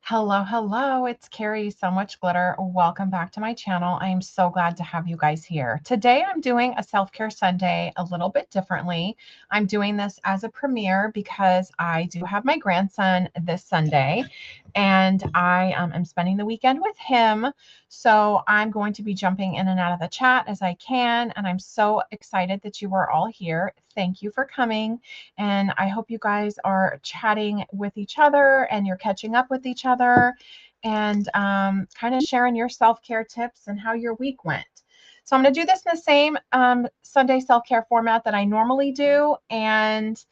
Hello, hello. It's Carrie, So Much Glitter. Welcome back to my channel. I am so glad to have you guys here. Today I'm doing a self-care Sunday a little bit differently. I'm doing this as a premiere because I do have my grandson this Sunday and I am spending the weekend with him. So I'm going to be jumping in and out of the chat as I can. And I'm so excited that you are all here. Thank you for coming. And I hope you guys are chatting with each other and you're catching up with each other and kind of sharing your self-care tips and how your week went. So I'm going to do this in the same Sunday self-care format that I normally do. And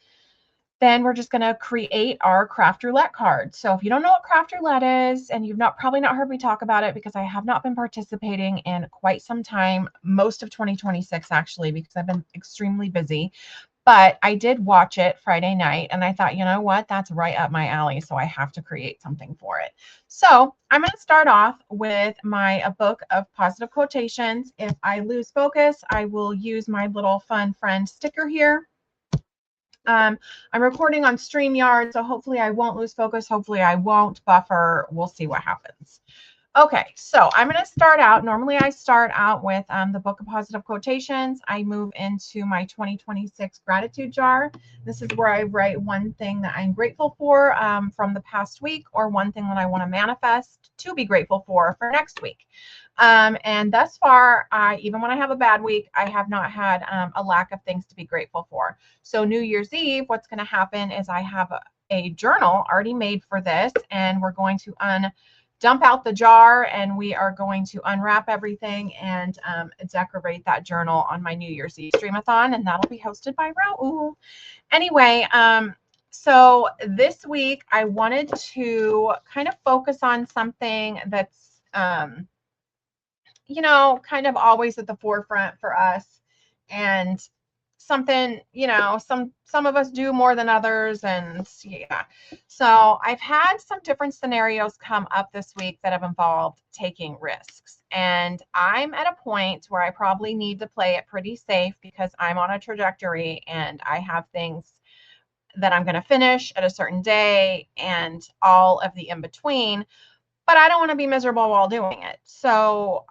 then we're just going to create our craft roulette card. So if you don't know what craft roulette is, and you've probably not heard me talk about it because I have not been participating in quite some time, most of 2026 actually, because I've been extremely busy. But I did watch it Friday night and I thought, you know what, that's right up my alley. So I have to create something for it. So I'm going to start off with a book of positive quotations. If I lose focus, I will use my little fun friend sticker here. I'm recording on StreamYard, so hopefully I won't lose focus. Hopefully I won't buffer. We'll see what happens. Okay, so I'm going to start out. Normally I start out with the book of positive quotations. I move into my 2026 gratitude jar. This is where I write one thing that I'm grateful for from the past week, or one thing that I want to manifest to be grateful for next week. And thus far, even when I have a bad week, I have not had a lack of things to be grateful for. So New Year's Eve, what's going to happen is I have a journal already made for this, and we're going to dump out the jar and we are going to unwrap everything and decorate that journal on my New Year's Eve streamathon, and that'll be hosted by Raul. Anyway, so this week I wanted to kind of focus on something that's kind of always at the forefront for us, and something, some of us do more than others. And yeah, so I've had some different scenarios come up this week that have involved taking risks, and I'm at a point where I probably need to play it pretty safe because I'm on a trajectory and I have things that I'm going to finish at a certain day and all of the in between, but I don't want to be miserable while doing it. So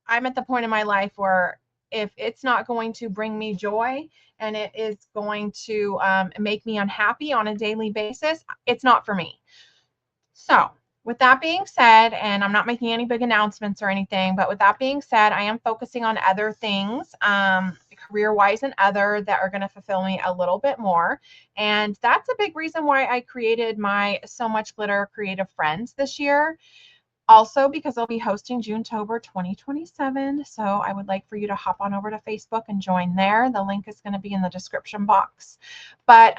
I'm at the point in my life where if it's not going to bring me joy and it is going to make me unhappy on a daily basis, it's not for me. So with that being said, and I'm not making any big announcements or anything, but with that being said, I am focusing on other things, career-wise and other, that are going to fulfill me a little bit more. And that's a big reason why I created my So Much Glitter Creative Friends this year. Also, because I'll be hosting Junetober 2027. So I would like for you to hop on over to Facebook and join there. The link is going to be in the description box. But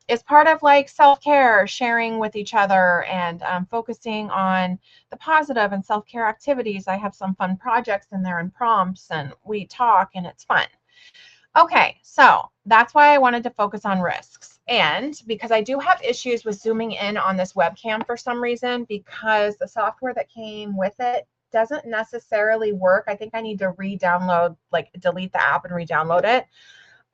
it's part of like self-care, sharing with each other, and focusing on the positive and self-care activities. I have some fun projects in there and prompts, and we talk, and it's fun. Okay, so that's why I wanted to focus on risks. And because I do have issues with zooming in on this webcam for some reason, because the software that came with it doesn't necessarily work. I think I need to re-download, like delete the app and re-download it.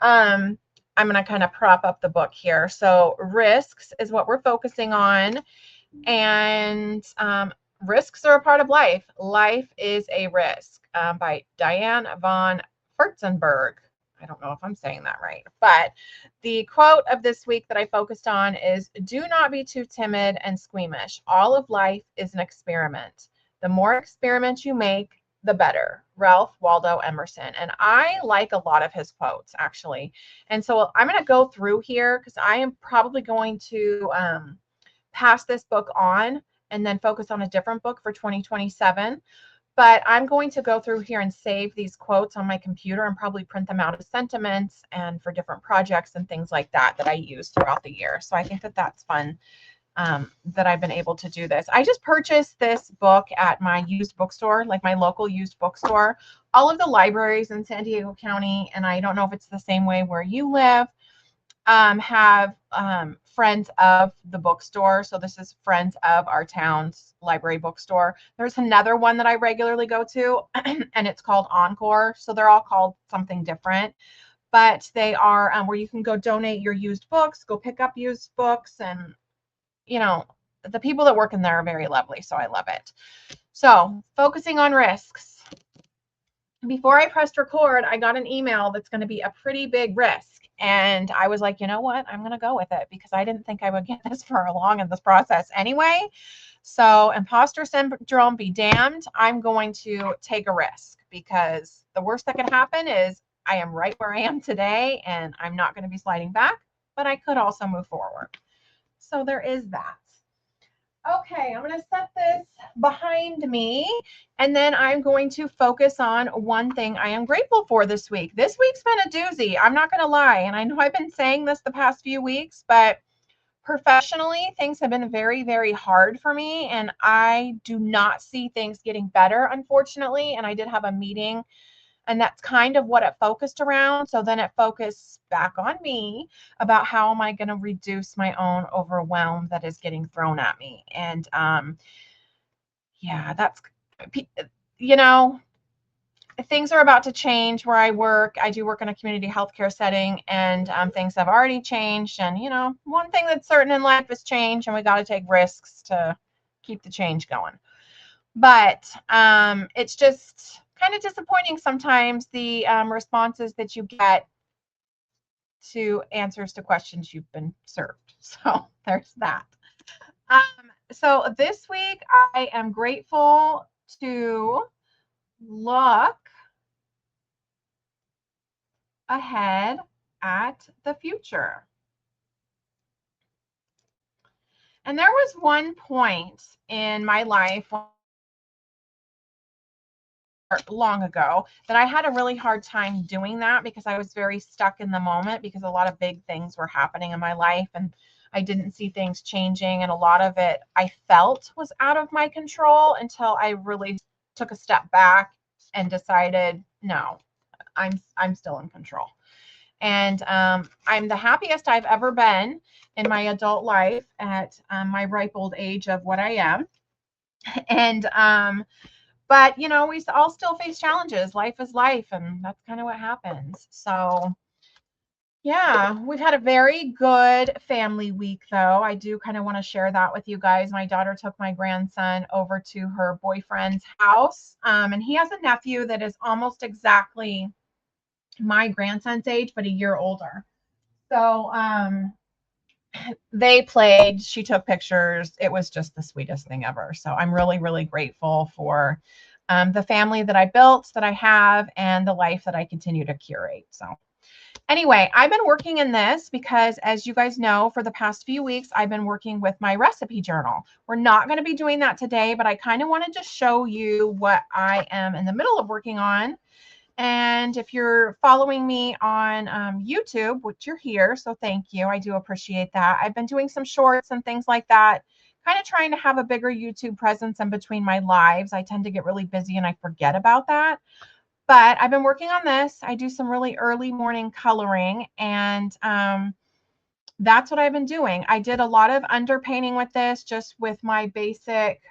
I'm going to kind of prop up the book here. So risks is what we're focusing on. And risks are a part of life. Life is a risk, by Diane von Furstenberg. I don't know if I'm saying that right, but the quote of this week that I focused on is, "Do not be too timid and squeamish. All of life is an experiment. The more experiments you make, the better." Ralph Waldo Emerson. And I like a lot of his quotes, actually. And so I'm going to go through here because I am probably going to pass this book on and then focus on a different book for 2027. But I'm going to go through here and save these quotes on my computer and probably print them out as sentiments and for different projects and things like that that I use throughout the year. So I think that that's fun, that I've been able to do this. I just purchased this book at my used bookstore, like my local used bookstore. All of the libraries in San Diego County, and I don't know if it's the same way where you live, have friends of the bookstore. So this is friends of our town's library bookstore. There's another one that I regularly go to, and it's called Encore. So they're all called something different, but they are where you can go donate your used books, go pick up used books, and the people that work in there are very lovely, so I love it. So focusing on risks. Before I pressed record, I got an email that's going to be a pretty big risk. And I was like, you know what? I'm going to go with it because I didn't think I would get this far along in this process anyway. So imposter syndrome be damned. I'm going to take a risk because the worst that could happen is I am right where I am today and I'm not going to be sliding back, but I could also move forward. So there is that. Okay, I'm going to set this behind me, and then I'm going to focus on one thing I am grateful for this week. This week's been a doozy. I'm not going to lie, and I know I've been saying this the past few weeks, but professionally, things have been very, very hard for me, and I do not see things getting better, unfortunately. And I did have a meeting, and that's kind of what it focused around. So then it focused back on me about how am I going to reduce my own overwhelm that is getting thrown at me. And yeah, that's, you know, things are about to change where I work. I do work in a community healthcare setting, and things have already changed. And, you know, one thing that's certain in life is change, and we got to take risks to keep the change going. But it's just kind of disappointing sometimes, the responses that you get to answers to questions you've been served. So there's that. So this week I am grateful to look ahead at the future. And there was one point in my life long ago that I had a really hard time doing that because I was very stuck in the moment because a lot of big things were happening in my life and I didn't see things changing, and a lot of it I felt was out of my control until I really took a step back and decided, no, I'm still in control. And I'm the happiest I've ever been in my adult life at my ripe old age of what I am. And but, you know, we all still face challenges. Life is life, and that's kind of what happens. So, yeah, we've had a very good family week, though. I do kind of want to share that with you guys. My daughter took my grandson over to her boyfriend's house, and he has a nephew that is almost exactly my grandson's age, but a year older. So, they played, she took pictures. It was just the sweetest thing ever. So I'm really, really grateful for the family that I built, that I have, and the life that I continue to curate. So anyway, I've been working in this because, as you guys know, for the past few weeks, I've been working with my recipe journal. We're not going to be doing that today, but I kind of wanted to show you what I am in the middle of working on. And if you're following me on YouTube, which you're here, so thank you. I do appreciate that. I've been doing some shorts and things like that, kind of trying to have a bigger YouTube presence in between my lives. I tend to get really busy and I forget about that. But I've been working on this. I do some really early morning coloring, and that's what I've been doing. I did a lot of underpainting with this, just with my basic,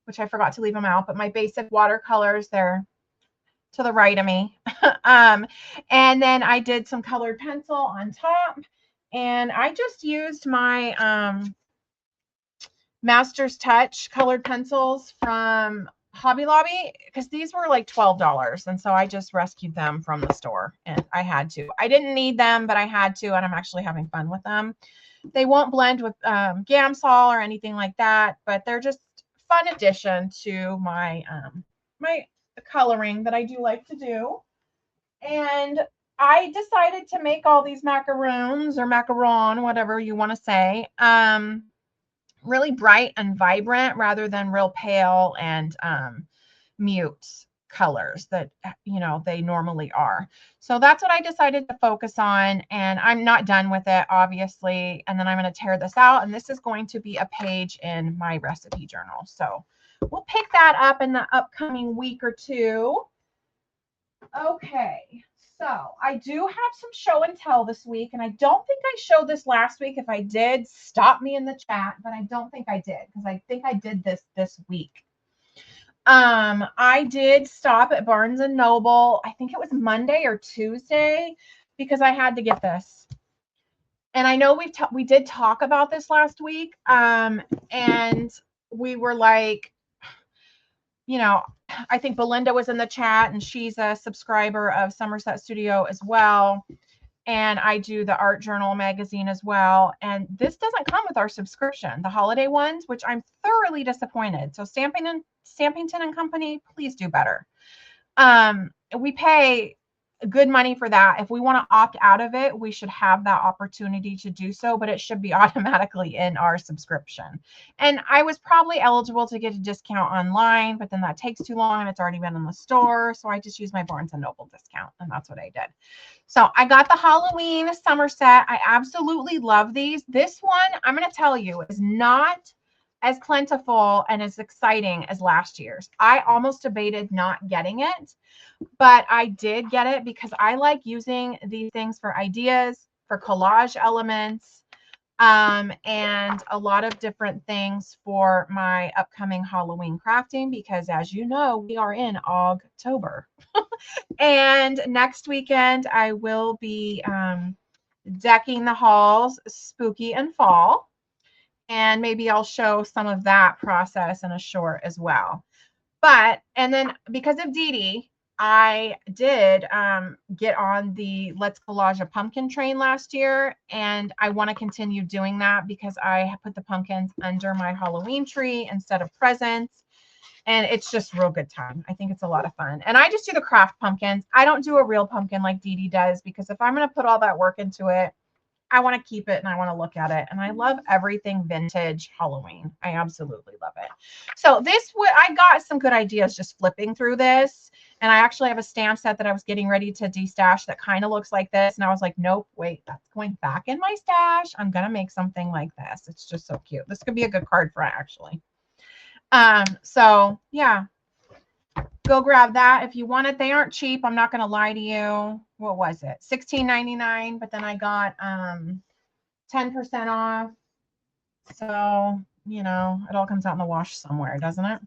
which I forgot to leave them out, but my basic watercolors, they're to the right of me. And then I did some colored pencil on top, and I just used my Master's Touch colored pencils from Hobby Lobby because these were like $12. And so I just rescued them from the store, and I had to. I didn't need them, but I had to, and I'm actually having fun with them. They won't blend with Gamsol or anything like that, but they're just fun addition to my my coloring that I do like to do. And I decided to make all these macaroons or macaron, whatever you want to say, really bright and vibrant rather than real pale and mute colors that, you know, they normally are. So that's what I decided to focus on, and I'm not done with it, obviously. And then I'm going to tear this out, and this is going to be a page in my recipe journal. So we'll pick that up in the upcoming week or two. Okay, so I do have some show and tell this week, and I don't think I showed this last week. If I did, stop me in the chat, but I don't think I did because I think I did this week. I did stop at Barnes and Noble. I think it was Monday or Tuesday because I had to get this. And I know we did talk about this last week, and we were like, you know, I think Belinda was in the chat, and she's a subscriber of Somerset Studio as well. And I do the Art Journal magazine as well. And this doesn't come with our subscription, the holiday ones, which I'm thoroughly disappointed. So Stampington and Company, please do better. We pay good money for that. If we want to opt out of it, we should have that opportunity to do so, but it should be automatically in our subscription. And I was probably eligible to get a discount online, but then that takes too long and it's already been in the store. So I just used my Barnes & Noble discount, and that's what I did. So I got the Halloween Somerset. I absolutely love these. This one, I'm going to tell you, is not as plentiful and as exciting as last year's. I almost debated not getting it, but I did get it because I like using these things for ideas, for collage elements, and a lot of different things for my upcoming Halloween crafting, because as you know, we are in October. And next weekend, I will be decking the halls spooky and fall. And maybe I'll show some of that process in a short as well. But, and then because of Dee Dee, I did get on the Let's Collage a Pumpkin train last year, and I want to continue doing that because I put the pumpkins under my Halloween tree instead of presents, and it's just real good time. I think it's a lot of fun. And I just do the craft pumpkins. I don't do a real pumpkin like Dee Dee does, because if I'm going to put all that work into it, I want to keep it and I want to look at it. And I love everything vintage Halloween. I absolutely love it. So I got some good ideas just flipping through this. And I actually have a stamp set that I was getting ready to destash that kind of looks like this. And I was like, nope, wait, that's going back in my stash. I'm going to make something like this. It's just so cute. This could be a good card front, actually. So yeah, go grab that if you want it. They aren't cheap. I'm not going to lie to you. What was it? $16.99, but then I got 10% off. So, you know, it all comes out in the wash somewhere, doesn't it?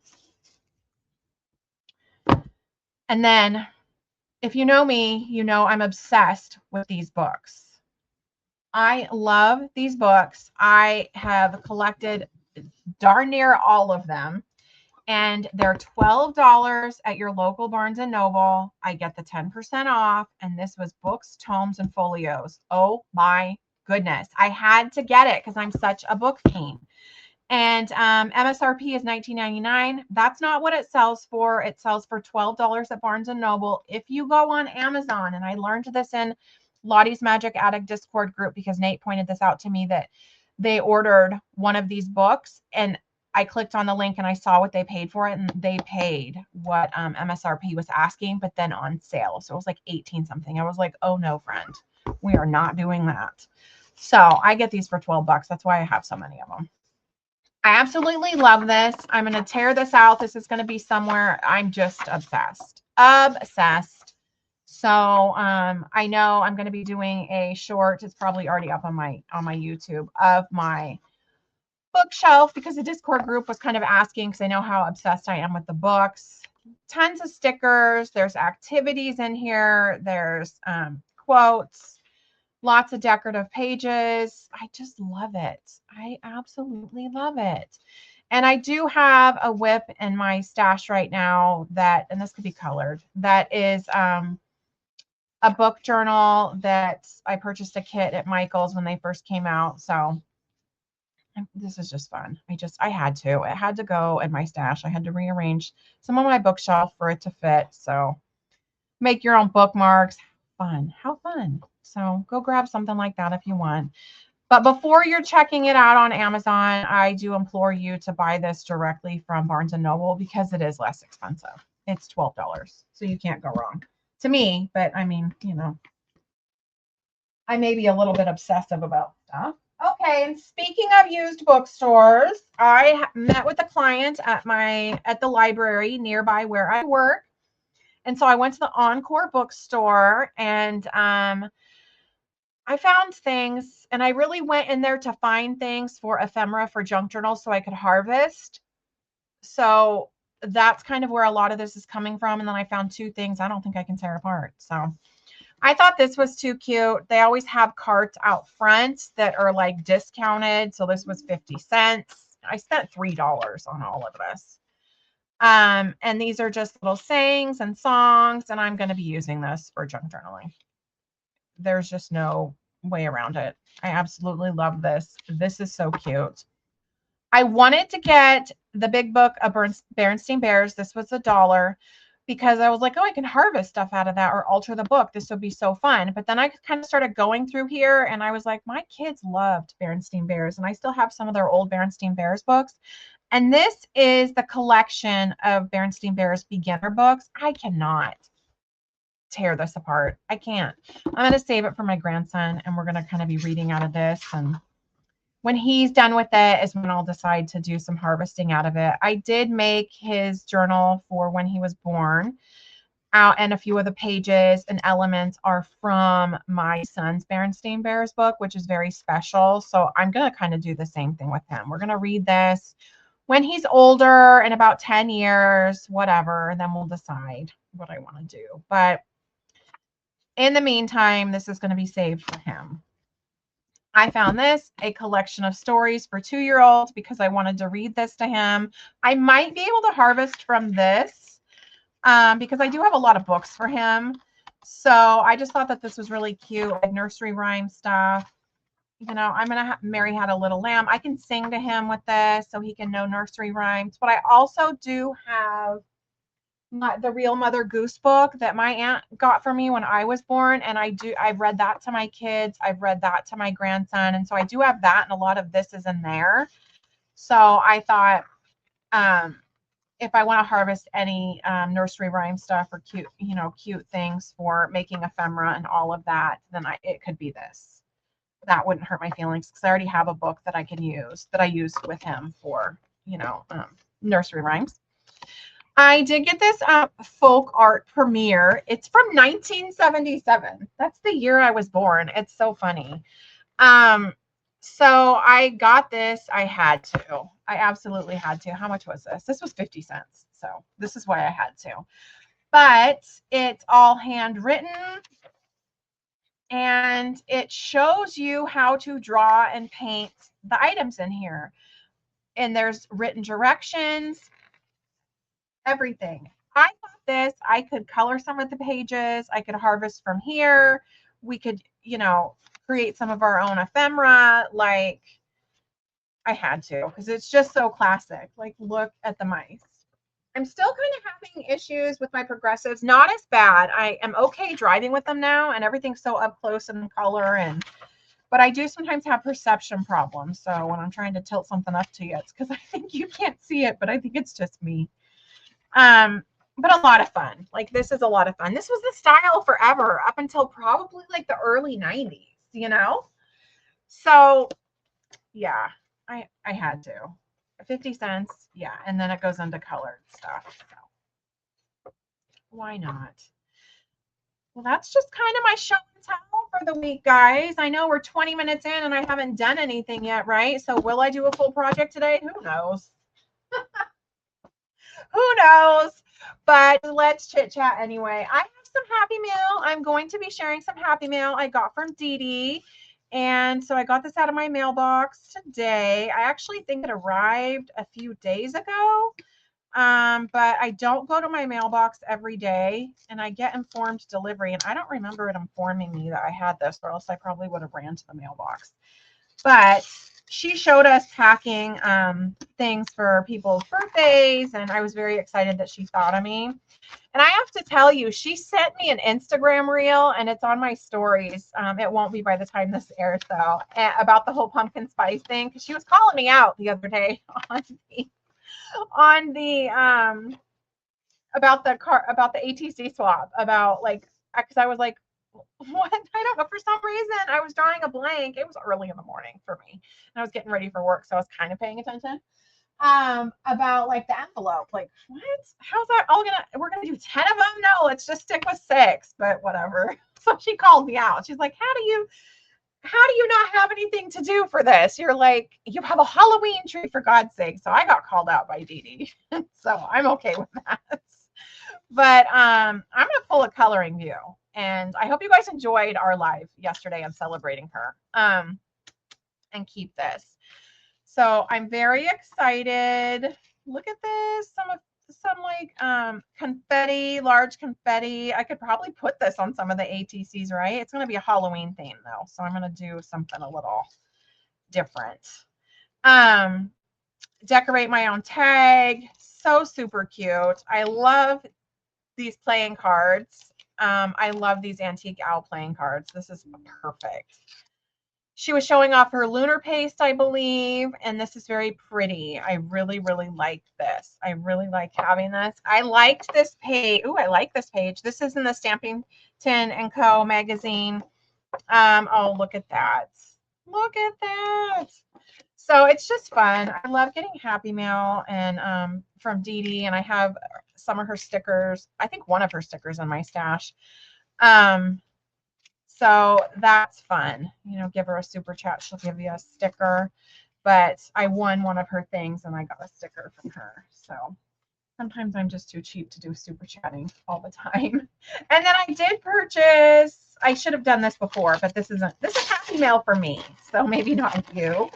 And then if you know me, you know I'm obsessed with these books. I love these books. I have collected darn near all of them. And they're $12 at your local Barnes & Noble. I get the 10% off. And this was books, tomes, and folios. Oh my goodness. I had to get it because I'm such a book fiend. And MSRP is $19.99. That's not what it sells for. It sells for $12 at Barnes & Noble. If you go on Amazon, and I learned this in Lottie's Magic Attic Discord group because Nate pointed this out to me, that they ordered one of these books, and I clicked on the link and I saw what they paid for it, and they paid what MSRP was asking, but then on sale. So it was like 18 something. I was like, oh no, friend, we are not doing that. So I get these for 12 bucks. That's why I have so many of them. I absolutely love this. I'm going to tear this out. This is going to be somewhere. I'm just obsessed. Obsessed. So I know I'm going to be doing a short. It's probably already up on my YouTube, of my bookshelf, because the Discord group was kind of asking, because I know how obsessed I am with the books. Tons of stickers. There's activities in here. There's quotes, lots of decorative pages. I just love it. I absolutely love it. And I do have a whip in my stash right now that, and this could be colored, that is a book journal that I purchased a kit at Michael's when they first came out. So this is just fun. I had to. It had to go in my stash. I had to rearrange some of my bookshelf for it to fit. So make your own bookmarks. Fun. How fun. So go grab something like that if you want. But before you're checking it out on Amazon, I do implore you to buy this directly from Barnes & Noble, because it is less expensive. It's $12. So you can't go wrong. To me, but I mean, you know, I may be a little bit obsessive about stuff. Okay, and speaking of used bookstores, I met with a client at the library nearby where I work. And so I went to the Encore bookstore, and I found things, and I really went in there to find things for ephemera for junk journals so I could harvest. So that's kind of where a lot of this is coming from. And then I found two things I don't think I can tear apart. So I thought this was too cute. They always have carts out front that are like discounted. So this was 50 cents. I spent $3 on all of this. And these are just little sayings and songs, and I'm going to be using this for junk journaling. There's just no way around it. I absolutely love this. This is so cute. I wanted to get the big book of Berenstain Bears. This was $1 because I was like, oh, I can harvest stuff out of that or alter the book. This would be so fun. But then I kind of started going through here and I was like, my kids loved Berenstain Bears, and I still have some of their old Berenstain Bears books. And this is the collection of Berenstain Bears beginner books. I cannot tear this apart. I can't. I'm going to save it for my grandson, and we're going to kind of be reading out of this. And when he's done with it is when I'll decide to do some harvesting out of it. I did make his journal for when he was born out, and a few of the pages and elements are from my son's Berenstain Bears book, which is very special. So I'm going to kind of do the same thing with him. We're going to read this when he's older, in about 10 years, whatever, and then we'll decide what I want to do. But in the meantime, this is going to be saved for him. I found this, a collection of stories for 2-year-olds, because I wanted to read this to him. I might be able to harvest from this because I do have a lot of books for him. So I just thought that this was really cute, like nursery rhyme stuff. You know, I'm going to Mary Had a Little Lamb. I can sing to him with this so he can know nursery rhymes. But I also do have the Real Mother Goose book that my aunt got for me when I was born. And I've read that to my kids. I've read that to my grandson. And so I do have that. And a lot of this is in there. So I thought if I want to harvest any nursery rhyme stuff or cute things for making ephemera and all of that, then it could be this. That wouldn't hurt my feelings because I already have a book that I can use that I used with him for, nursery rhymes. I did get this folk art premiere. It's from 1977. That's the year I was born. It's so funny. So I got this. I had to. I absolutely had to. How much was this? This was 50 cents. So this is why I had to. But it's all handwritten. And it shows you how to draw and paint the items in here. And there's written directions, everything. I thought this, I could color some of the pages. I could harvest from here. We could, create some of our own ephemera. Like, I had to, because it's just so classic. Like, look at the mice. I'm still kind of having issues with my progressives. Not as bad. I am okay driving with them now, and everything's so up close and in color. But I do sometimes have perception problems. So when I'm trying to tilt something up to you, it's because I think you can't see it, but I think it's just me. But a lot of fun. Like, this is a lot of fun. This was the style forever up until probably like the early 90s, So yeah, I had to. 50 cents. Yeah. And then it goes into colored stuff. So why not? Well, that's just kind of my show and tell for the week, guys. I know we're 20 minutes in and I haven't done anything yet, right? So will I do a full project today? Who knows? Who knows? But let's chit chat anyway. I have some Happy Mail. I'm going to be sharing some Happy Mail I got from Dee Dee. And so I got this out of my mailbox today. I actually think it arrived a few days ago. But I don't go to my mailbox every day, and I get informed delivery. And I don't remember it informing me that I had this, or else I probably would have ran to the mailbox. But she showed us packing things for people's birthdays, and I was very excited that she thought of me. And I have to tell you, she sent me an Instagram reel, and it's on my stories. It won't be by the time this airs, though, about the whole pumpkin spice thing, because she was calling me out the other day on the about the ATC swap, about like, because I was like, what? I don't know. For some reason, I was drawing a blank. It was early in the morning for me, and I was getting ready for work, so I was kind of paying attention. About like the envelope. Like, what? How's that all we're gonna do 10 of them? No, let's just stick with 6, but whatever. So she called me out. She's like, how do you not have anything to do for this? You're like, you have a Halloween tree, for God's sake. So I got called out by Dee Dee. So I'm okay with that. But I'm gonna pull a coloring view And I hope you guys enjoyed our live yesterday and celebrating her. And keep this. So I'm very excited. Look at this. Some like confetti, large confetti. I could probably put this on some of the ATCs, right? It's going to be a Halloween theme though. So I'm going to do something a little different. Decorate my own tag. So super cute. I love these playing cards. I love these antique owl playing cards. This is perfect. She was showing off her lunar paste, I believe, and this is very pretty. I really, really like this. I really like having this. I liked this page. Ooh, I like this page. This is in the Stamping Tin & Co. magazine. Oh, look at that. Look at that. So it's just fun. I love getting Happy Mail and from Dee Dee, and I have some of her stickers. I think one of her stickers in my stash. So that's fun. You know, give her a super chat. She'll give you a sticker. But I won one of her things and I got a sticker from her. So sometimes I'm just too cheap to do super chatting all the time. And then I did purchase, I should have done this before, but this is Happy Mail for me. So maybe not you.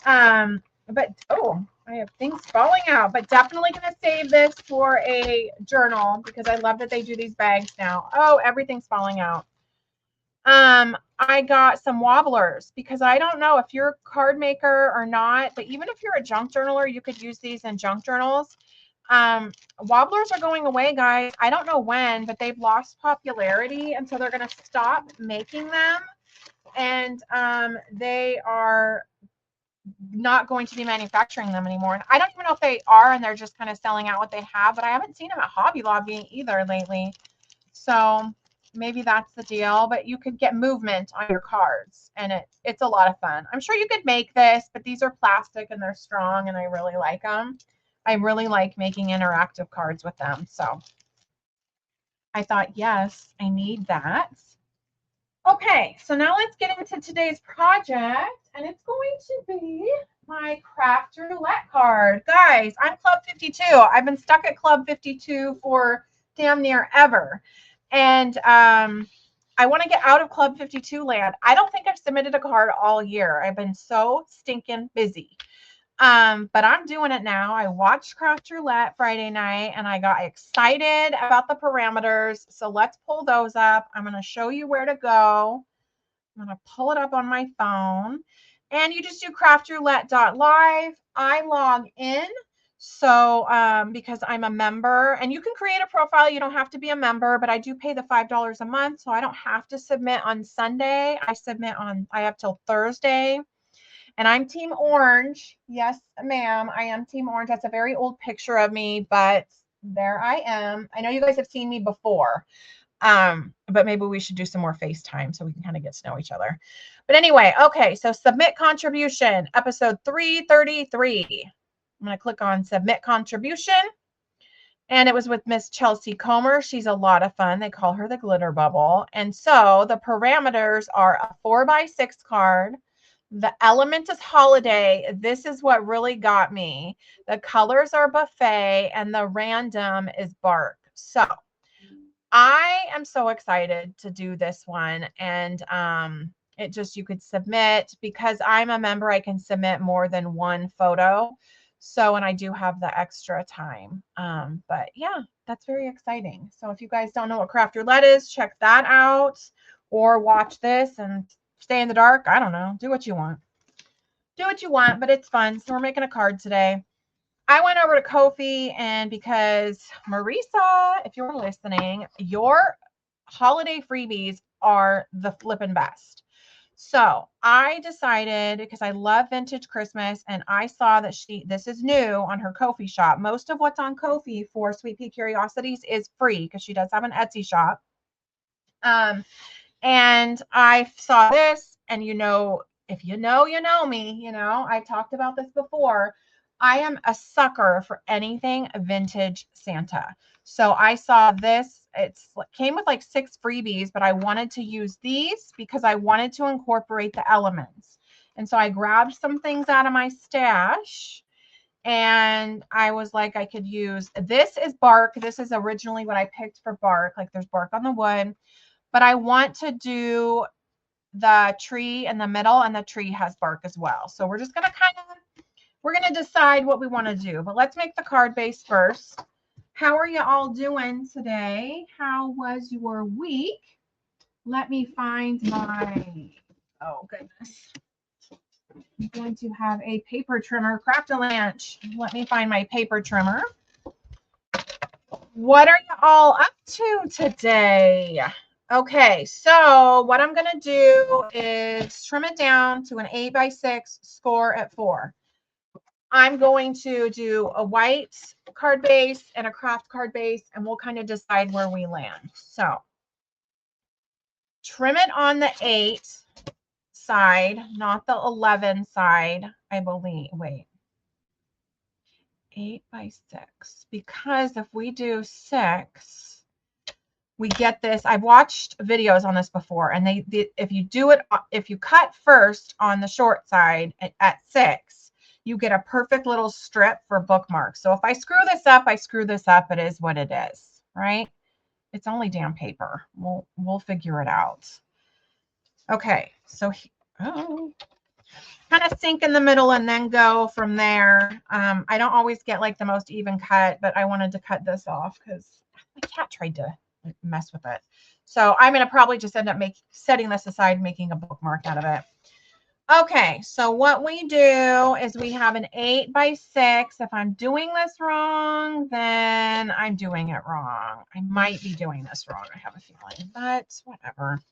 But oh, I have things falling out, but definitely going to save this for a journal because I love that they do these bags now. Oh, everything's falling out. I got some wobblers because I don't know if you're a card maker or not, but even if you're a junk journaler, you could use these in junk journals. Wobblers are going away, guys. I don't know when, but they've lost popularity, and so they're going to stop making them. And they are not going to be manufacturing them anymore. And I don't even know if they are, and they're just kind of selling out what they have, but I haven't seen them at Hobby Lobby either lately. So maybe that's the deal, but you could get movement on your cards and it's a lot of fun. I'm sure you could make this, but these are plastic and they're strong and I really like them. I really like making interactive cards with them. So I thought, yes, I need that. Okay, so now let's get into today's project, and it's going to be my craft roulette card. Guys, I'm Club 52. I've been stuck at Club 52 for damn near ever. And I want to get out of Club 52 land. I don't think I've submitted a card all year. I've been so stinking busy. But I'm doing it now. I watched Craft Roulette Friday night and I got excited about the parameters. So let's pull those up. I'm going to show you where to go. I'm going to pull it up on my phone. And you just do craftroulette.live. I log in. So because I'm a member, and you can create a profile. You don't have to be a member, but I do pay the $5 a month. So I don't have to submit on Sunday. I have till Thursday. And I'm Team Orange. Yes, ma'am. I am Team Orange. That's a very old picture of me, but there I am. I know you guys have seen me before, but maybe we should do some more FaceTime so we can kind of get to know each other. But anyway, okay, so submit contribution, episode 333. I'm going to click on submit contribution. And it was with Miss Chelsea Comer. She's a lot of fun. They call her the glitter bubble. And so the parameters are a 4x6 card. The element is holiday. This is what really got me. The colors are buffet and the random is bark. So I am so excited to do this one. And you could submit, because I'm a member, I can submit more than one photo. So, and I do have the extra time. But yeah, that's very exciting. So if you guys don't know what Craft Roulette is, check that out or watch this and stay in the dark. I don't know. Do what you want. Do what you want, but it's fun. So we're making a card today. I went over to Ko-fi, and because Marisa, if you're listening, your holiday freebies are the flippin' best. So I decided, because I love vintage Christmas, and I saw that this is new on her Ko-fi shop. Most of what's on Ko-fi for Sweet Pea Curiosities is free because she does have an Etsy shop. And I saw this, and if you know me, I've talked about this before. I am a sucker for anything vintage Santa. So I saw this. It came with like 6 freebies, but I wanted to use these because I wanted to incorporate the elements. And so I grabbed some things out of my stash, and I was like, I could use, this is bark. This is originally what I picked for bark. Like there's bark on the wood. but I want to do the tree in the middle, and the tree has bark as well. So we're just going to we're going to decide what we want to do, but let's make the card base first. How are you all doing today? How was your week? Let me find my, oh goodness. I'm going to have a paper trimmer, Craft-A-Lanch. Let me find my paper trimmer. What are you all up to today? Okay, so what I'm going to do is trim it down to an 8x6 score at 4. I'm going to do a white card base and a craft card base, and we'll kind of decide where we land. So trim it on the 8 side, not the 11 side, I believe. Wait. 8x6, because if we do 6, we get this. I've watched videos on this before, and if you cut first on the short side at 6, you get a perfect little strip for bookmarks. So if I screw this up, I screw this up. It is what it is, right? It's only damn paper. We'll figure it out. Okay, so kind of sink in the middle and then go from there. I don't always get like the most even cut, but I wanted to cut this off because my cat tried to mess with it. So I'm going to probably just end up setting this aside, making a bookmark out of it. Okay, so what we do is we have an 8x6. If I'm doing this wrong, then I'm doing it wrong. I might be doing this wrong, I have a feeling, but whatever.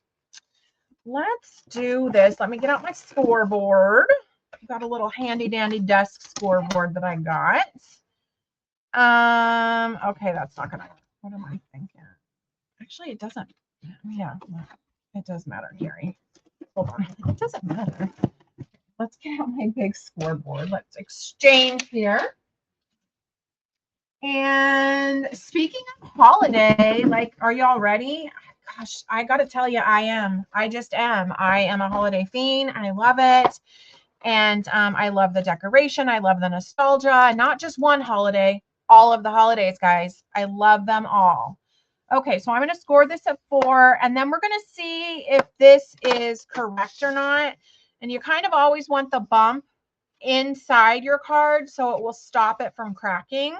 Let's do this. Let me get out my scoreboard. I've got a little handy dandy desk scoreboard that I got. Okay, that's not gonna work. What am I thinking? Actually, it doesn't. Yeah, it does matter, Gary. Hold on. It doesn't matter. Let's get out my big scoreboard. Let's exchange here. And speaking of holiday, like, are y'all ready? Gosh, I got to tell you, I am. I just am. I am a holiday fiend. I love it. And I love the decoration. I love the nostalgia. Not just one holiday, all of the holidays, guys. I love them all. Okay, so I'm going to score this at 4, and then we're going to see if this is correct or not. And you kind of always want the bump inside your card so it will stop it from cracking.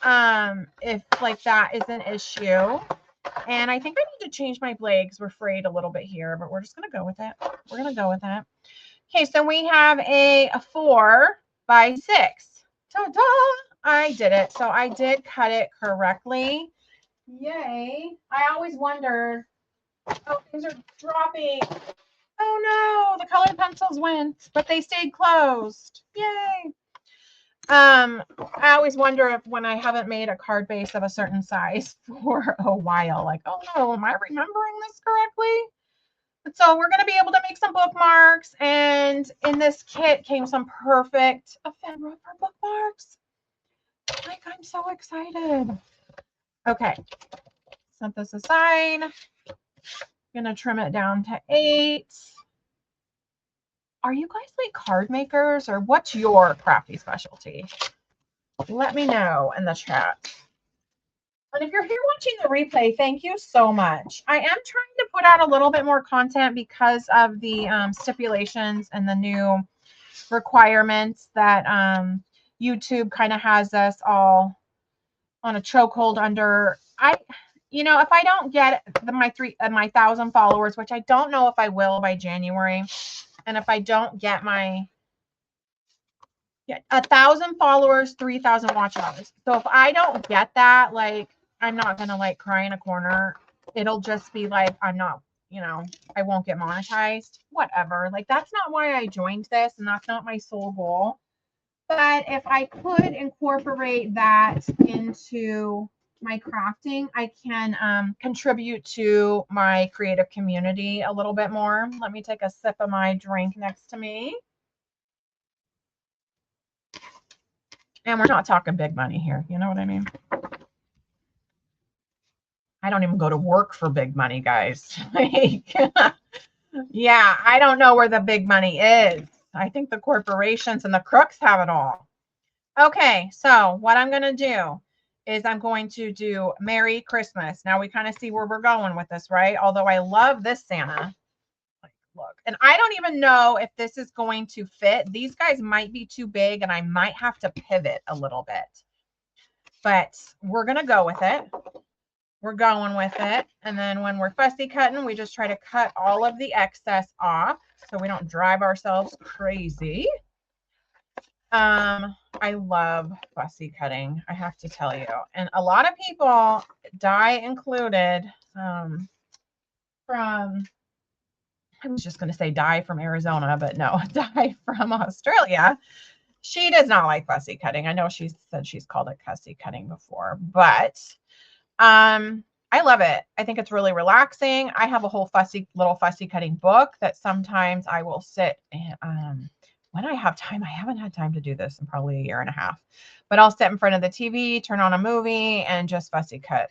If like that is an issue. And I think I need to change my blade because we're frayed a little bit here, but we're just going to go with it. We're going to go with it. Okay, so we have a 4x6. Ta-da! I did it. So I did cut it correctly. Yay. I always wonder, oh, things are dropping. Oh no, the colored pencils went, but they stayed closed. Yay. I always wonder if when I haven't made a card base of a certain size for a while, like, oh no, am I remembering this correctly? So we're going to be able to make some bookmarks, and in this kit came some perfect ephemera for bookmarks. Like, I'm so excited. Okay, set this aside. I'm going to trim it down to 8. Are you guys like card makers, or what's your crafty specialty? Let me know in the chat. And if you're here watching the replay, thank you so much. I am trying to put out a little bit more content because of the stipulations and the new requirements that YouTube kind of has us all on a chokehold under. You know, if I don't get my 1,000 followers, which I don't know if I will by January, and if I don't get my 1,000 followers, 3,000 watch hours. So if I don't get that, like, I'm not gonna like cry in a corner. It'll just be like, I'm not, you know, I won't get monetized. Whatever. Like, that's not why I joined this, and that's not my sole goal. But if I could incorporate that into my crafting, I can contribute to my creative community a little bit more. Let me take a sip of my drink next to me. And we're not talking big money here. You know what I mean? I don't even go to work for big money, guys. Like, yeah, I don't know where the big money is. I think the corporations and the crooks have it all. Okay, so what I'm going to do is I'm going to do Merry Christmas. Now we kind of see where we're going with this, right? Although I love this Santa. Like, look, and I don't even know if this is going to fit. These guys might be too big and I might have to pivot a little bit, but we're going to go with it. We're going with it. And then when we're fussy cutting, we just try to cut all of the excess off so we don't drive ourselves crazy. I love fussy cutting, I have to tell you. And a lot of people, Di included, from, I was just going to say Di from Arizona, but no, Di from Australia. She does not like fussy cutting. I know she said she's called it fussy cutting before, but I love it. I think it's really relaxing. I have a whole little fussy cutting book that sometimes I will sit and, when I have time. I haven't had time to do this in probably a year and a half, but I'll sit in front of the TV, turn on a movie, and just fussy cut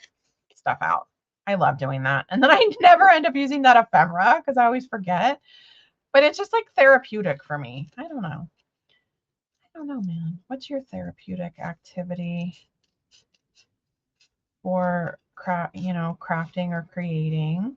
stuff out. I love doing that. And then I never end up using that ephemera because I always forget, but it's just like therapeutic for me. I don't know. I don't know, man. What's your therapeutic activity for crafting or creating?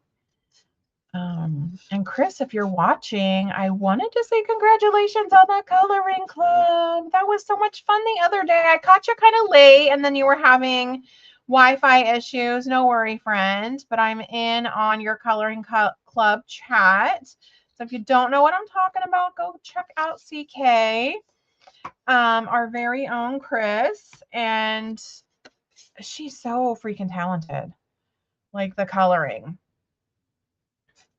And Chris, if you're watching, I wanted to say congratulations on that coloring club. That was so much fun the other day. I caught you kind of late and then you were having Wi-Fi issues. No worry, friend, but I'm in on your coloring club chat. So if you don't know what I'm talking about, go check out CK, our very own Chris. And she's so freaking talented. Like the coloring.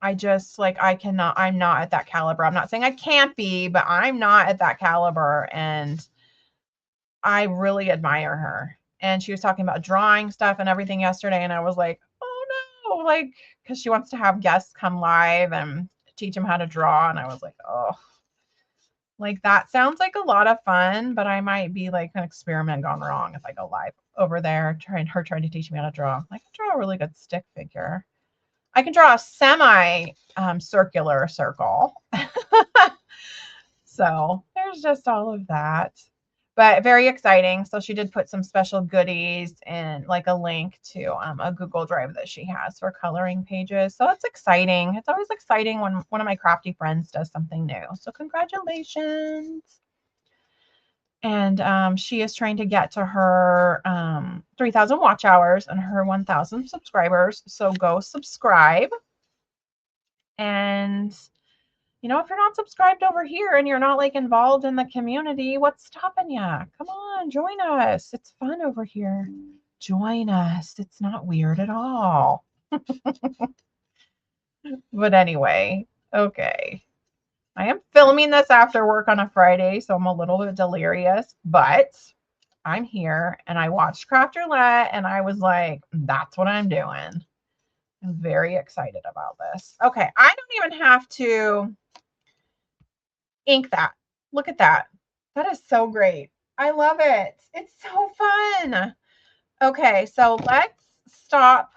I just I'm not at that caliber. I'm not saying I can't be, but I'm not at that caliber. And I really admire her. And she was talking about drawing stuff and everything yesterday. And I was like, oh no, like, because she wants to have guests come live and teach them how to draw. And I was like, oh, like that sounds like a lot of fun, but I might be like an experiment gone wrong if I go live over there trying to teach me how to draw. I can draw a really good stick figure. I can draw a semi circular circle. So there's just all of that, but very exciting. So she did put some special goodies and like a link to a Google Drive that she has for coloring pages. So it's exciting. It's always exciting when one of my crafty friends does something new. So congratulations. And she is trying to get to her 3,000 watch hours and her 1,000 subscribers. So go subscribe. And, you know, if you're not subscribed over here and you're not like involved in the community, what's stopping you? Come on, join us. It's fun over here. Join us. It's not weird at all. But anyway, okay. I am filming this after work on a Friday, so I'm a little bit delirious, but I'm here and I watched Craft Roulette and I was like, that's what I'm doing. I'm very excited about this. Okay, I don't even have to ink that. Look at that. That is so great. I love it. It's so fun. Okay, so let's stop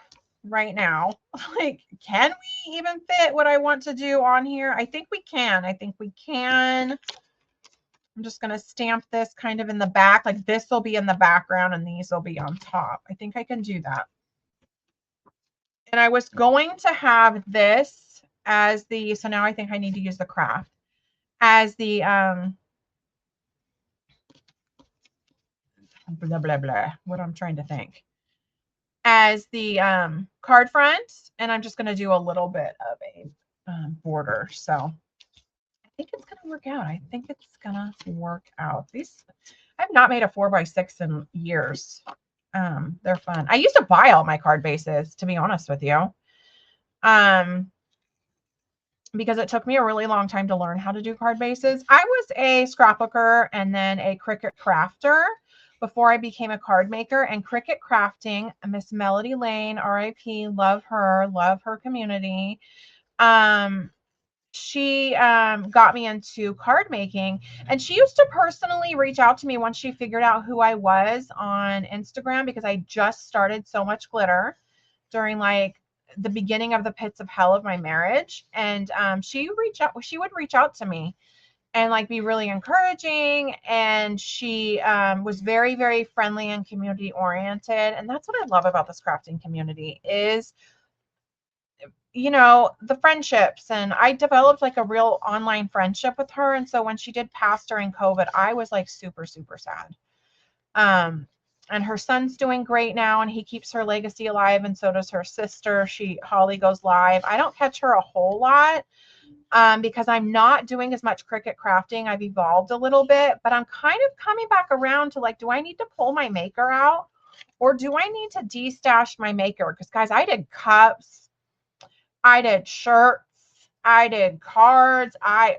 right now. Like, can we even fit what I want to do on here? I think we can. I'm just going to stamp this kind of in the back. Like this will be in the background and these will be on top. I think I can do that. And I was going to have this as the, so now I think I need to use the craft as the, blah, blah, blah, what I'm trying to think. As the card front, and I'm just going to do a little bit of a border. So I think it's going to work out. These, I've not made a 4x6 in years. They're fun. I used to buy all my card bases, to be honest with you, because it took me a really long time to learn how to do card bases. I was a scrapbooker and then a Cricut crafter before I became a card maker. And Cricut crafting, Miss Melody Lane, RIP, love her community. She got me into card making, and she used to personally reach out to me once she figured out who I was on Instagram, because I just started So Much Glitter during like the beginning of the pits of hell of my marriage. And she would reach out to me and like be really encouraging. And she was very, very friendly and community oriented. And that's what I love about this crafting community is, you know, the friendships. And I developed like a real online friendship with her. And so when she did pass during COVID, I was like super, super sad. And her son's doing great now, and he keeps her legacy alive, and so does her sister. Holly goes live. I don't catch her a whole lot because I'm not doing as much Cricut crafting. I've evolved a little bit, but I'm kind of coming back around to like, do I need to pull my maker out, or do I need to destash my maker? Because guys, I did cups, I did shirts, I did cards, I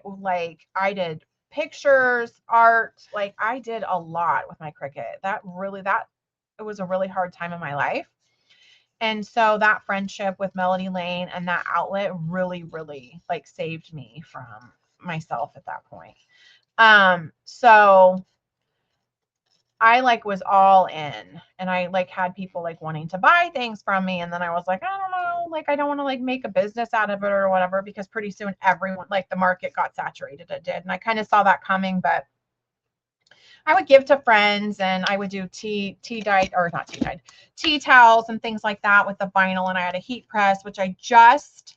did pictures, art. Like I did a lot with my Cricut. It was a really hard time in my life. And so that friendship with Melody Lane and that outlet really, really like saved me from myself at that point. So I like was all in, and I like had people like wanting to buy things from me. And then I was like, I don't know, like I don't want to like make a business out of it or whatever, because pretty soon everyone, like the market got saturated. It did. And I kind of saw that coming, but I would give to friends, and I would do tea towels and things like that with the vinyl. And I had a heat press, which I just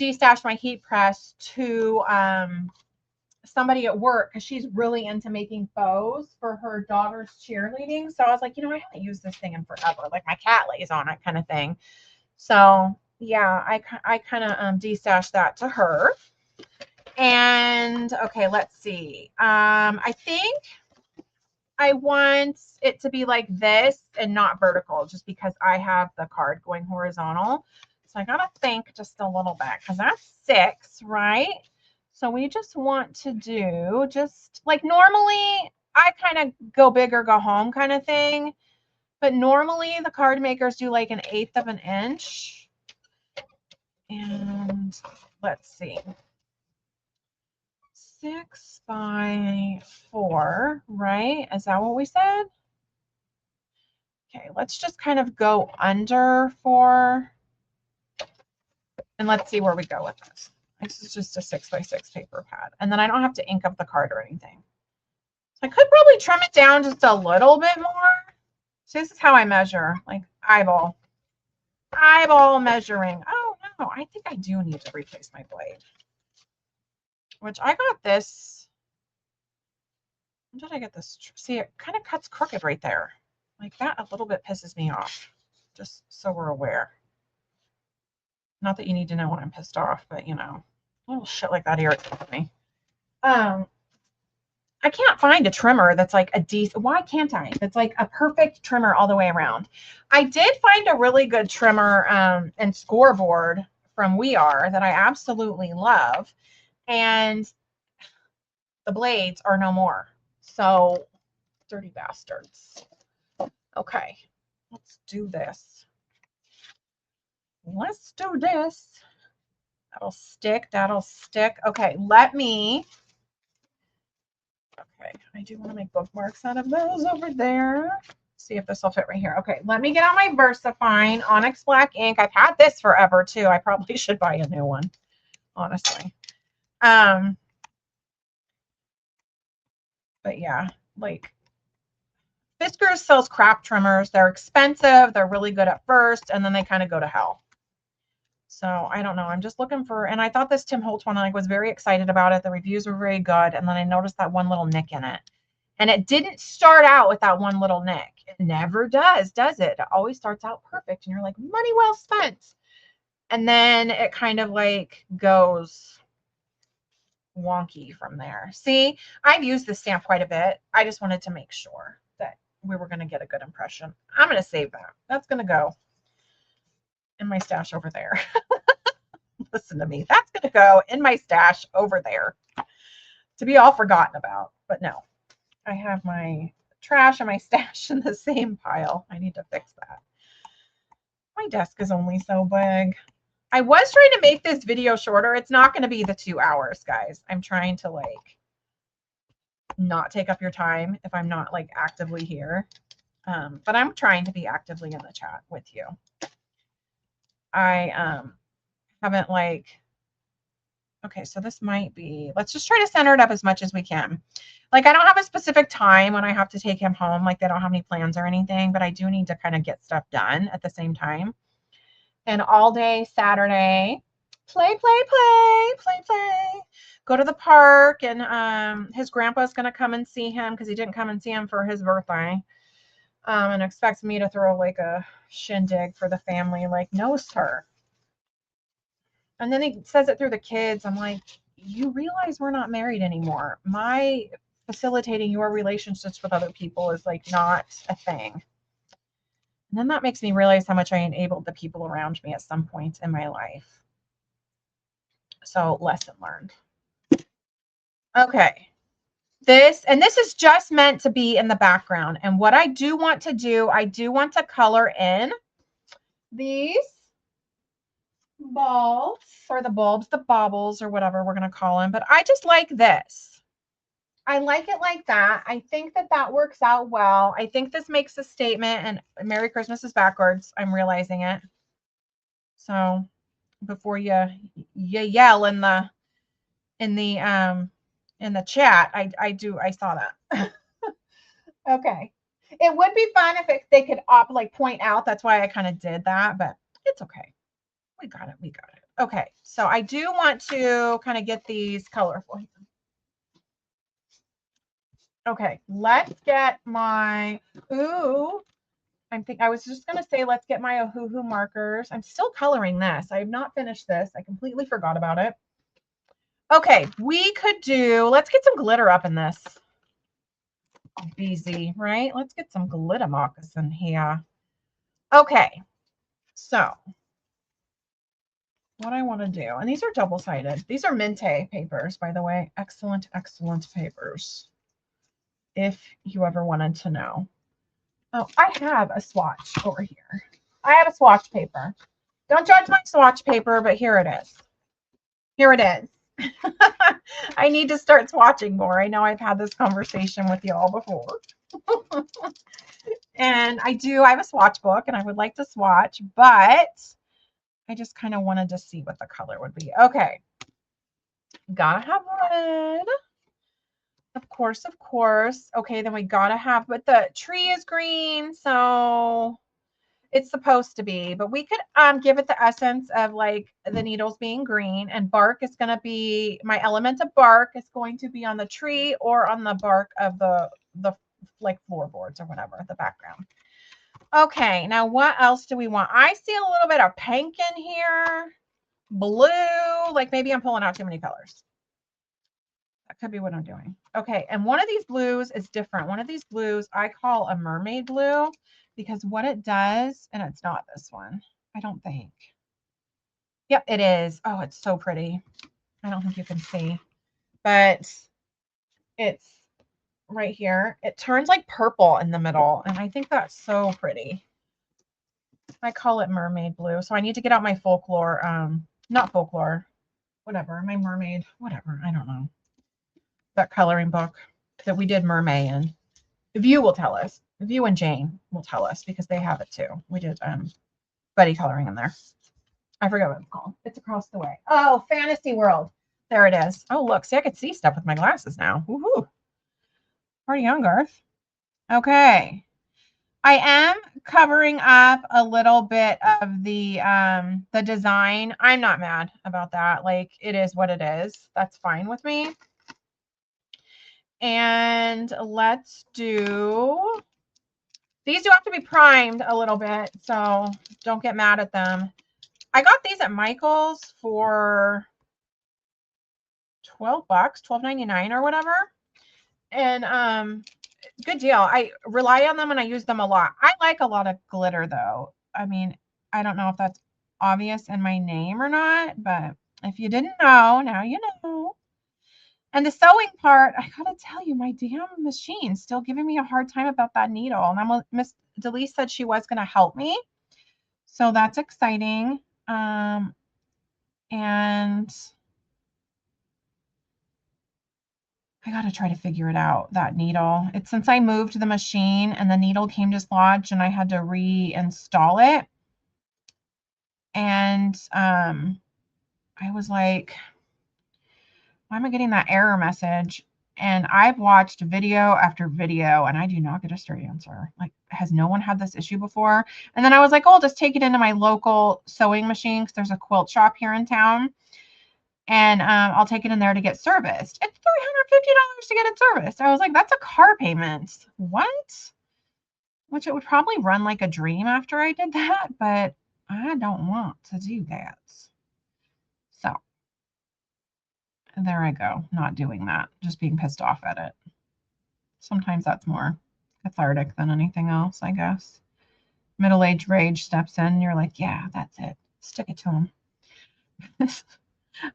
destashed my heat press to somebody at work because she's really into making bows for her daughter's cheerleading. So I was like, you know, I haven't used this thing in forever. Like my cat lays on it kind of thing. So yeah, I kind of destashed that to her. And okay, let's see. I think I want it to be like this and not vertical, just because I have the card going horizontal. So I gotta think just a little bit, because that's 6, right? So we just want to do just like normally I kind of go big or go home kind of thing. But normally the card makers do like 1/8 of an inch. And let's see. 6 by 4, right? Is that what we said? Okay, let's just kind of go under 4. And let's see where we go with this. This is just a 6 by 6 paper pad. And then I don't have to ink up the card or anything. So I could probably trim it down just a little bit more. So this is how I measure, like eyeball measuring. Oh no, I think I do need to replace my blade. Which I got this. When did I get this? See, it kind of cuts crooked right there. Like that a little bit pisses me off. Just so we're aware. Not that you need to know when I'm pissed off, but you know, little shit like that irritates me. I can't find a trimmer that's like a decent. Why can't I? That's like a perfect trimmer all the way around. I did find a really good trimmer and scoreboard from We Are that I absolutely love, and the blades are no more. So dirty bastards. Okay, let's do this. Let's do this. That'll stick. That'll stick. Okay, okay, I do want to make bookmarks out of those over there. See if this will fit right here. Okay, let me get out my VersaFine Onyx Black ink. I've had this forever too. I probably should buy a new one, honestly. But yeah, like Fiskars sells crap trimmers. They're expensive. They're really good at first, and then they kind of go to hell. So I don't know. I'm just looking for, and I thought this Tim Holtz one, I was very excited about it. The reviews were very good. And then I noticed that one little nick in it. And it didn't start out with that one little nick. It never does it? It always starts out perfect. And you're like, money well spent. And then it kind of like goes wonky from there. See, I've used this stamp quite a bit. I just wanted to make sure that we were going to get a good impression. I'm going to save that. That's going to go in my stash over there. Listen to me. That's going to go in my stash over there to be all forgotten about. But no, I have my trash and my stash in the same pile. I need to fix that. My desk is only so big. I was trying to make this video shorter. It's not going to be the 2 hours, guys. I'm trying to like not take up your time if I'm not like actively here. But I'm trying to be actively in the chat with you. I haven't like, Okay, so this might be, let's just try to center it up as much as we can. Like I don't have a specific time when I have to take him home. Like they don't have any plans or anything, but I do need to kind of get stuff done at the same time. And all day Saturday, play, play, play, play, play. Go to the park, and his grandpa's gonna come and see him because he didn't come and see him for his birthday. And expects me to throw like a shindig for the family. Like, no, sir. And then he says it through the kids. I'm like, you realize we're not married anymore. My facilitating your relationships with other people is like not a thing. And then that makes me realize how much I enabled the people around me at some point in my life. So lesson learned. Okay. This is just meant to be in the background. And what I do want to do, I do want to color in these bulbs, or the bulbs, the baubles, or whatever we're going to call them. But I just like this. I like it like that. I think that that works out well. I think this makes a statement, and Merry Christmas is backwards. I'm realizing it. So before you yell in the chat, I saw that. Okay. It would be fun if they could point out. That's why I kind of did that, but it's okay. We got it. We got it. Okay. So I do want to kind of get these colorful here. Okay. Let's get my, I was just going to say, let's get my Ohuhu markers. I'm still coloring this. I have not finished this. I completely forgot about it. Okay. We could do, let's get some glitter up in this. Easy, right? Let's get some glitter markers in here. Okay. So what I want to do, and these are double-sided. These are Minte papers, by the way. Excellent, excellent papers. If you ever wanted to know. Oh, I have a swatch over here. I have a swatch paper. Don't judge my swatch paper, but here it is. Here it is. I need to start swatching more. I know I've had this conversation with y'all before. And I have a swatch book, and I would like to swatch, but I just kind of wanted to see what the color would be. Okay. Gotta have red. Of course, of course. Okay, then we gotta have, but the tree is green, so it's supposed to be. But we could give it the essence of like the needles being green, and bark is gonna be, my element of bark is going to be on the tree or on the bark of the like floorboards or whatever, the background. Okay, now what else do we want? I see a little bit of pink in here. Blue, like maybe I'm pulling out too many colors. That could be what I'm doing. Okay, and one of these blues is different. One of these blues I call a mermaid blue because what it does, and it's not this one, I don't think. Yep, it is. Oh, it's so pretty. I don't think you can see, but it's right here. It turns like purple in the middle, and I think that's so pretty. I call it mermaid blue. So I need to get out my folklore, not folklore, whatever, my mermaid, whatever, I don't know. That coloring book that we did mermaid in. View will tell us. View and Jane will tell us because they have it too. We did buddy coloring in there. I forgot what it's called. It's across the way. Oh, Fantasy World. There it is. Oh, look. See, I could see stuff with my glasses now. Woohoo. Party on, Garth. Okay. I am covering up a little bit of the design. I'm not mad about that. Like, it is what it is. That's fine with me. And let's do, these do have to be primed a little bit, so don't get mad at them. I got these at Michael's for $12, $12.99 or whatever. And good deal. I rely on them and I use them a lot. I like a lot of glitter though. I mean, I don't know if that's obvious in my name or not, but if you didn't know, now you know. And the sewing part, I gotta tell you, my damn machine's still giving me a hard time about that needle. And Miss Delise said she was gonna help me, so that's exciting. And I gotta try to figure it out, that needle. It's since I moved the machine and the needle came dislodged and I had to reinstall it. And I was like, why am I getting that error message? And I've watched video after video and I do not get a straight answer. Like, has no one had this issue before? And then I was like, oh, I'll just take it into my local sewing machine because there's a quilt shop here in town. And I'll take it in there to get serviced. It's $350 to get it serviced. I was like, that's a car payment. What? Which it would probably run like a dream after I did that, but I don't want to do that. So there I go, not doing that, just being pissed off at it. Sometimes that's more cathartic than anything else, I guess. Middle-aged rage steps in, and you're like, yeah, that's it. Stick it to him.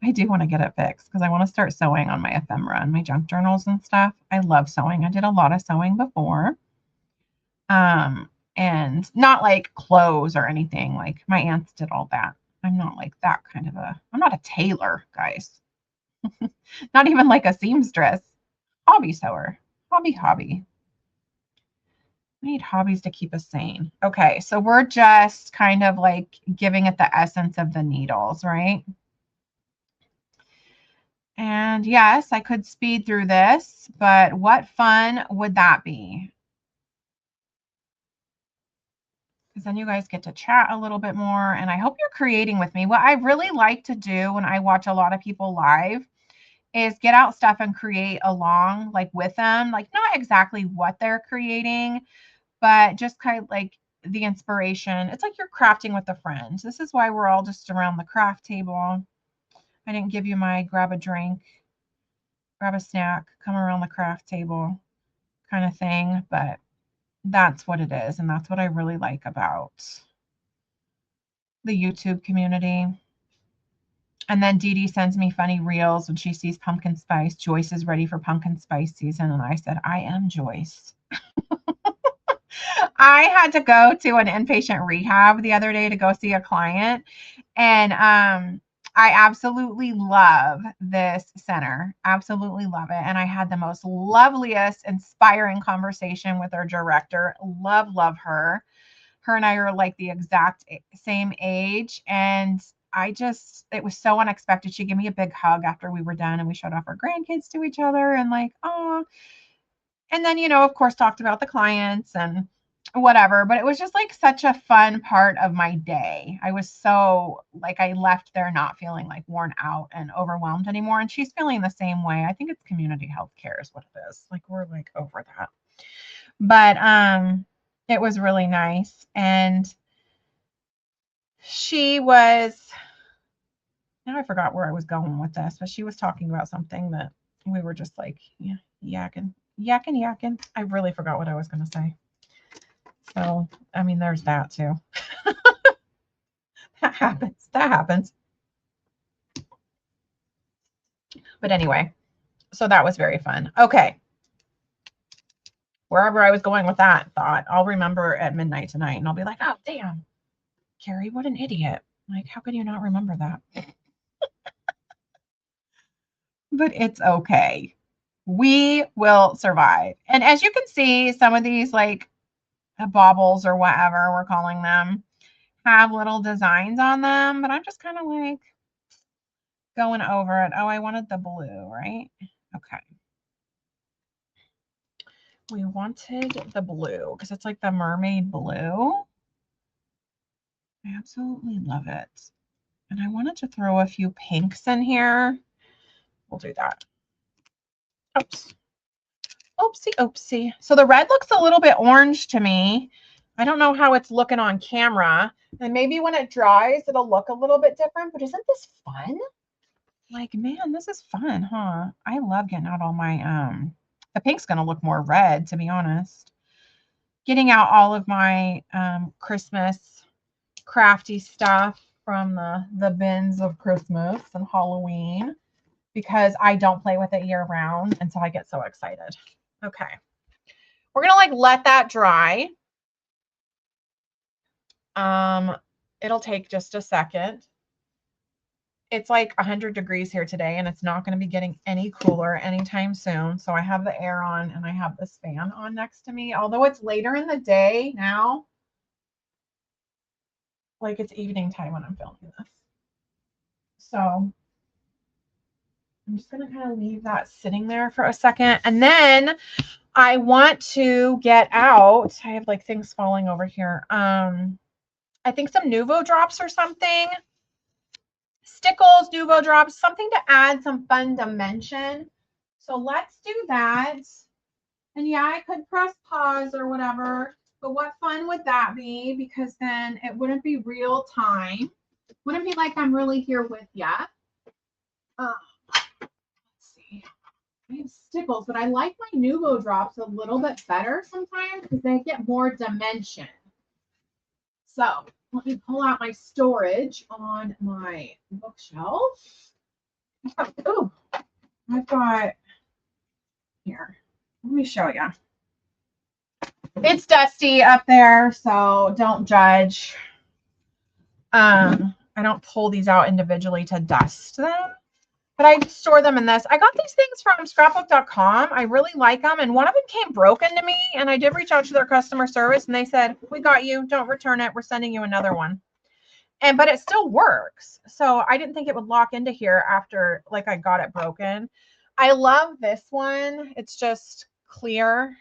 I do want to get it fixed because I want to start sewing on my ephemera and my junk journals and stuff. I love sewing. I did a lot of sewing before. And not like clothes or anything. Like my aunts did all that. I'm not like that kind of I'm not a tailor, guys. Not even like a seamstress. Hobby sewer. Hobby. We need hobbies to keep us sane. Okay, so we're just kind of like giving it the essence of the needles, right? And yes, I could speed through this, but what fun would that be? Because then you guys get to chat a little bit more, and I hope you're creating with me. What I really like to do when I watch a lot of people live is get out stuff and create along, like with them, like not exactly what they're creating, but just kind of like the inspiration. It's like you're crafting with a friend. This is why we're all just around the craft table. I didn't give you my grab a drink, grab a snack, come around the craft table kind of thing, but that's what it is. And that's what I really like about the YouTube community. And then Dee Dee sends me funny reels when she sees pumpkin spice. Joyce is ready for pumpkin spice season. And I said, I am Joyce. I had to go to an inpatient rehab the other day to go see a client. And I absolutely love this center. Absolutely love it. And I had the most loveliest, inspiring conversation with our director. Love her. Her and I are like the exact same age. And it was so unexpected. She gave me a big hug after we were done and we showed off our grandkids to each other and like, oh, and then, of course, talked about the clients and whatever, but it was just like such a fun part of my day. I was so like, I left there not feeling like worn out and overwhelmed anymore. And she's feeling the same way. I think it's community health care is what it is. Like we're like over that. But it was really nice. And she was, now I forgot where I was going with this, but she was talking about something that we were just like, yeah, yakking. I really forgot what I was going to say. So, I mean, there's that too. That happens. But anyway, so that was very fun. Okay. Wherever I was going with that thought, I'll remember at midnight tonight and I'll be like, oh, damn, Carrie, what an idiot. Like, how could you not remember that? But it's okay. We will survive. And as you can see, some of these like baubles or whatever we're calling them have little designs on them, but I'm just kind of like going over it. Oh, I wanted the blue, right? Okay. We wanted the blue because it's like the mermaid blue. I absolutely love it. And I wanted to throw a few pinks in here. We'll do that. Oops. Oopsie. So the red looks a little bit orange to me. I don't know how it's looking on camera. And maybe when it dries, it'll look a little bit different. But isn't this fun? Like, man, this is fun, huh? I love getting out all my, the pink's going to look more red, to be honest. Getting out all of my Christmas crafty stuff from the bins of Christmas and Halloween because I don't play with it year round. And so I get so excited. Okay. We're going to like let that dry. It'll take just a second. It's like 100 degrees here today and it's not going to be getting any cooler anytime soon. So I have the air on and I have this fan on next to me. Although it's later in the day now, like it's evening time when I'm filming this. So I'm just going to kind of leave that sitting there for a second. And then I want to get out. I have like things falling over here. I think some Nuvo drops or something. Stickles, Nuvo drops, something to add some fun dimension. So let's do that. And yeah, I could press pause or whatever, but what fun would that be? Because then it wouldn't be real time. Wouldn't be like I'm really here with ya. Let's see. I have Stickles, but I like my Nuvo drops a little bit better sometimes because they get more dimension. So let me pull out my storage on my bookshelf. Oh, I've got here. Let me show you. It's dusty up there, so don't judge. I don't pull these out individually to dust them, but I store them in this. I got these things from scrapbook.com. I really like them, and one of them came broken to me, and I did reach out to their customer service, and they said, we got you. Don't return it. We're sending you another one. But it still works. So I didn't think it would lock into here after like I got it broken. I love this one. It's just clear,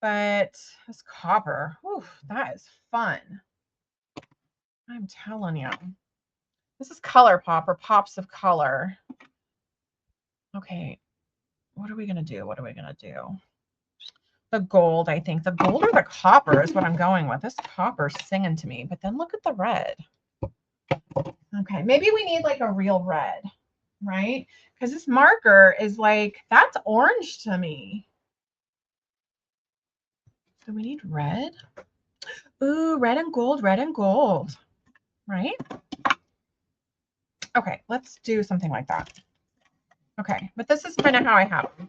but this copper, whew, that is fun. I'm telling you. This is Color Pop or Pops of Color. Okay, what are we going to do? What are we going to do? The gold, I think. The gold or the copper is what I'm going with. This copper's singing to me, but then look at the red. Okay, maybe we need like a real red, right? Because this marker is like, that's orange to me. Do we need red? Ooh, red and gold, right? Okay, let's do something like that. Okay, but this is kind of how I have them.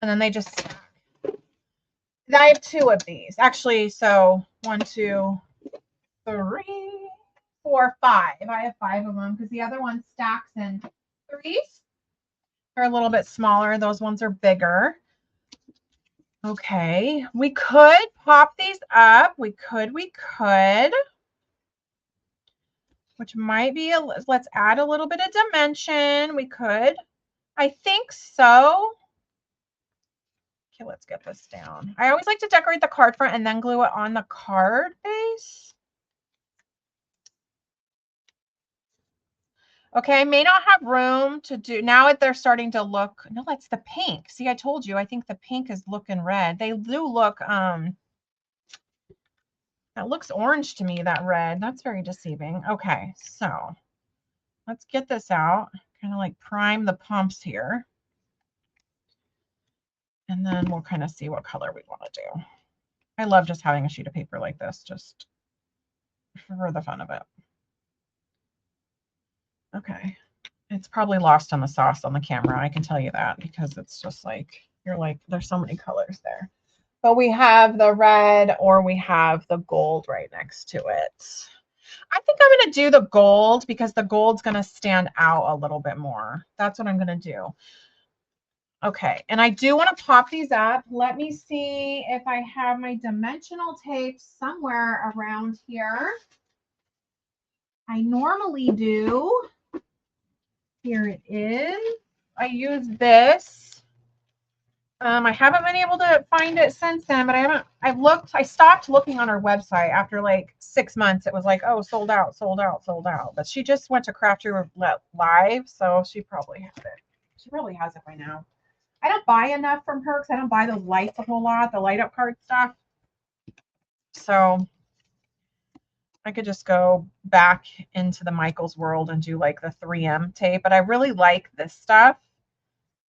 And then they just stack. I have 2 of these. Actually, so 1, 2, 3, 4, 5. I have 5 of them because the other one stacks in 3s. They're a little bit smaller. Those ones are bigger. Okay, we could pop these up. We could. Which might be, let's add a little bit of dimension. We could. I think so. Okay, let's get this down. I always like to decorate the card front and then glue it on the card base. Okay, I may not have room to do, now that they're starting to look, no, that's the pink. See, I told you, I think the pink is looking red. They do look, that looks orange to me, that red. That's very deceiving. Okay, so let's get this out. Kind of like prime the pumps here. And then we'll kind of see what color we want to do. I love just having a sheet of paper like this, just for the fun of it. Okay. It's probably lost on the sauce on the camera. I can tell you that because it's just like, you're like, there's so many colors there. But we have the red or we have the gold right next to it. I think I'm going to do the gold because the gold's going to stand out a little bit more. That's what I'm going to do. Okay, and I do want to pop these up. Let me see if I have my dimensional tape somewhere around here. I normally do. Here it is. I use this. I haven't been able to find it since then, but I stopped looking on her website after like 6 months. It was like, oh, sold out. But she just went to Craft Roulette Live, so she probably has it. She probably has it by now. I don't buy enough from her because I don't buy those lights a whole lot, the light up card stuff. So I could just go back into the Michaels world and do like the 3M tape, but I really like this stuff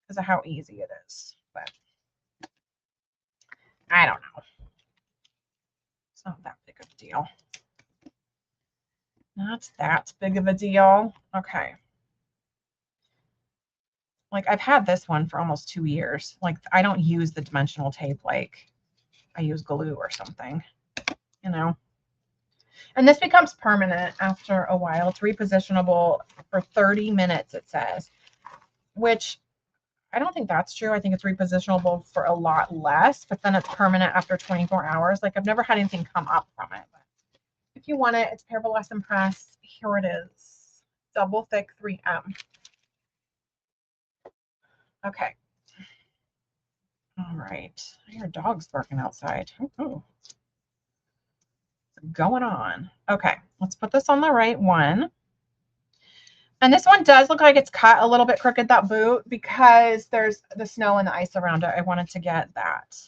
because of how easy it is. But I don't know. It's not that big of a deal. Not that big of a deal. Okay. Like I've had this one for almost 2 years. Like I don't use the dimensional tape like I use glue or something, you know. And this becomes permanent after a while. It's repositionable for 30 minutes, it says, which I don't think that's true. I think it's repositionable for a lot less, but then it's permanent after 24 hours. Like I've never had anything come up from it. But if you want it, it's Pearl Lesson Press. Here it is. Double thick 3M. Okay. All right. I hear dogs barking outside. Ooh. What's going on? Okay, let's put this on the right one. And this one does look like it's cut a little bit crooked, that boot, because there's the snow and the ice around it. I wanted to get that.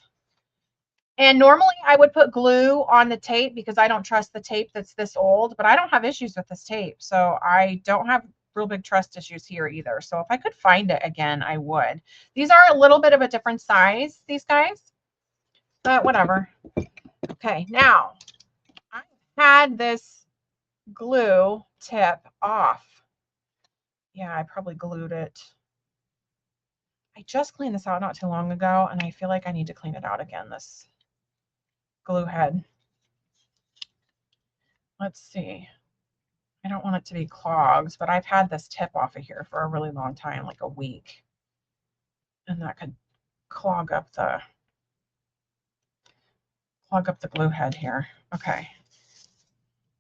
And normally I would put glue on the tape because I don't trust the tape that's this old, but I don't have issues with this tape. So I don't have real big trust issues here either. So if I could find it again, I would. These are a little bit of a different size, these guys, but whatever. Okay, now I had this glue tip off. Yeah, I probably glued it. I just cleaned this out not too long ago, and I feel like I need to clean it out again, this glue head. Let's see. I don't want it to be clogged, but I've had this tip off of here for a really long time, like a week. And that could clog up the glue head here. Okay.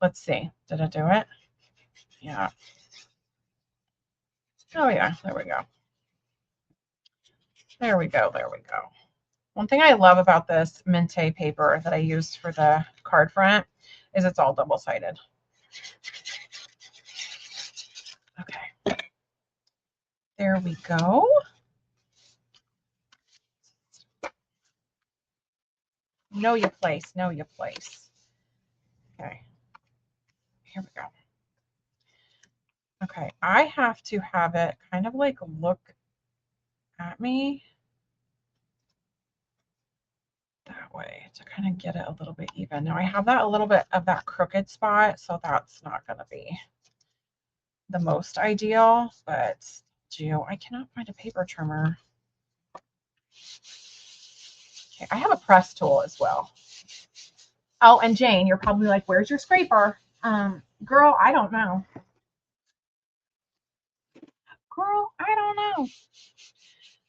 Let's see. Did it do it? Yeah. Oh yeah, there we go. There we go. There we go. One thing I love about this Minte paper that I used for the card front is it's all double-sided. Okay. There we go. Know your place. Know your place. Okay. Here we go. Okay. I have to have it kind of like look at me that way to kind of get it a little bit even. Now I have that a little bit of that crooked spot, so that's not going to be the most ideal, but I cannot find a paper trimmer. Okay, I have a press tool as well. Oh, and Jane, you're probably like, where's your scraper? Girl, I don't know. Girl, I don't know.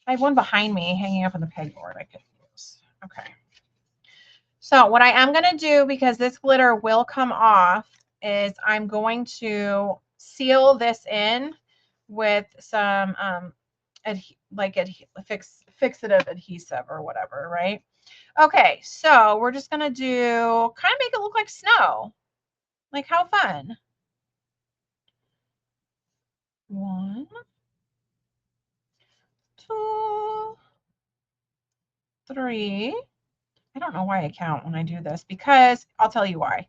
I have one behind me hanging up on the pegboard I could use. Okay. So what I am going to do, because this glitter will come off, is I'm going to seal this in with some fixative adhesive or whatever, right? Okay, so we're just going to do, kind of make it look like snow. Like, how fun. 1, 2, 3. I don't know why I count when I do this, because I'll tell you why.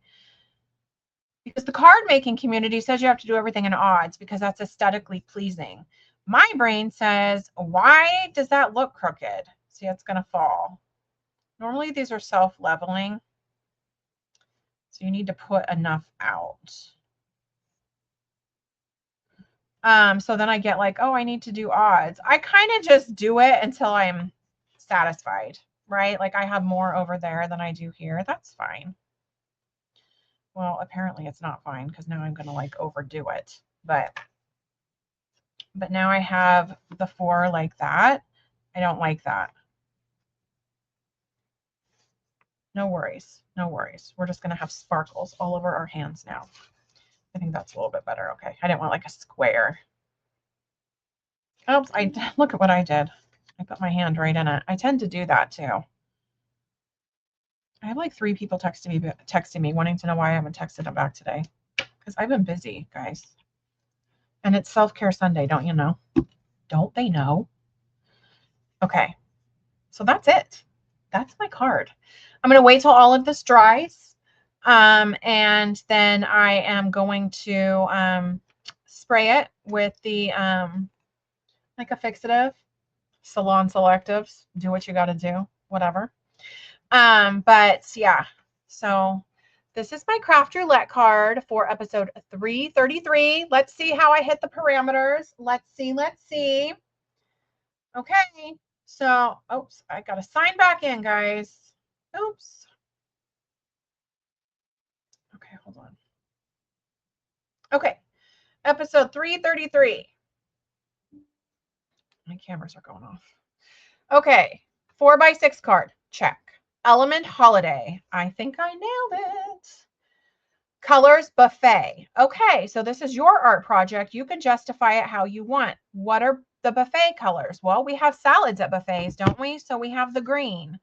Because the card making community says you have to do everything in odds because that's aesthetically pleasing. My brain says, why does that look crooked? See, it's going to fall. Normally these are self-leveling, so you need to put enough out. So then I get like, oh, I need to do odds. I kind of just do it until I'm satisfied, right? Like I have more over there than I do here. That's fine. Well, apparently it's not fine because now I'm going to like overdo it. But now I have the 4 like that. I don't like that. No worries. No worries. We're just going to have sparkles all over our hands now. I think that's a little bit better. Okay. I didn't want like a square. Oops. Look at what I did. I put my hand right in it. I tend to do that too. I have like 3 people texting me wanting to know why I haven't texted them back today. Because I've been busy, guys. And it's self-care Sunday, don't you know? Don't they know? Okay. So that's it. That's my card. I'm going to wait till all of this dries. And then I am going to spray it with the like a fixative, salon selectives. Do what you got to do, whatever. But yeah, so this is my craft roulette card for episode 333. Let's see how I hit the parameters. Let's see. Okay, so, oops, I got to sign back in, guys. Oops. Okay, hold on. Okay, episode 333. My cameras are going off. Okay, 4x6 card, check. Element holiday, I think I nailed it. Colors buffet. Okay, so this is your art project. You can justify it how you want. What are the buffet colors. Well, we have salads at buffets, don't we? So we have the green.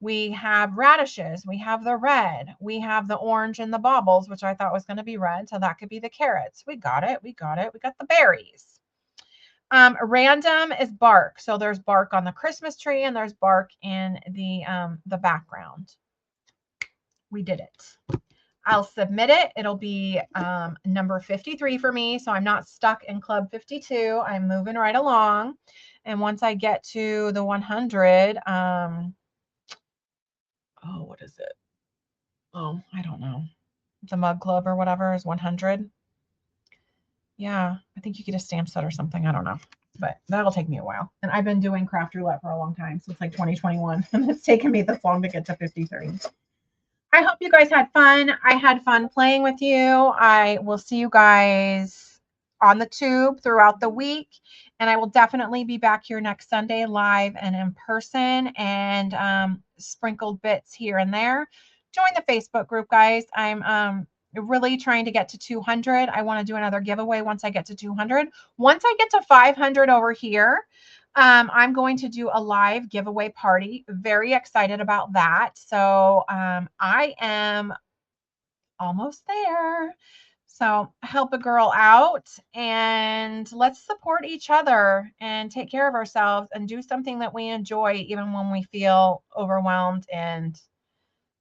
We have radishes. We have the red. We have the orange and the baubles, which I thought was going to be red. So that could be the carrots. We got it. We got it. We got the berries. Random is bark. So there's bark on the Christmas tree and there's bark in the background. We did it. I'll submit it. It'll be number 53 for me. So I'm not stuck in club 52. I'm moving right along. And once I get to the 100, oh, what is it? Oh, I don't know. The mug club or whatever is 100. Yeah, I think you get a stamp set or something. I don't know, but that'll take me a while. And I've been doing craft roulette for a long time. So it's like 2021 and it's taken me this long to get to 53. I hope you guys had fun. I had fun playing with you. I will see you guys on the tube throughout the week. And I will definitely be back here next Sunday live and in person, and sprinkled bits here and there. Join the Facebook group, guys. I'm really trying to get to 200. I want to do another giveaway once I get to 200. Once I get to 500 over here, I'm going to do a live giveaway party. Very excited about that. So I am almost there. So help a girl out and let's support each other and take care of ourselves and do something that we enjoy, even when we feel overwhelmed and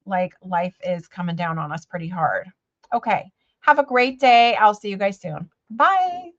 like life is coming down on us pretty hard. Okay. Have a great day. I'll see you guys soon. Bye.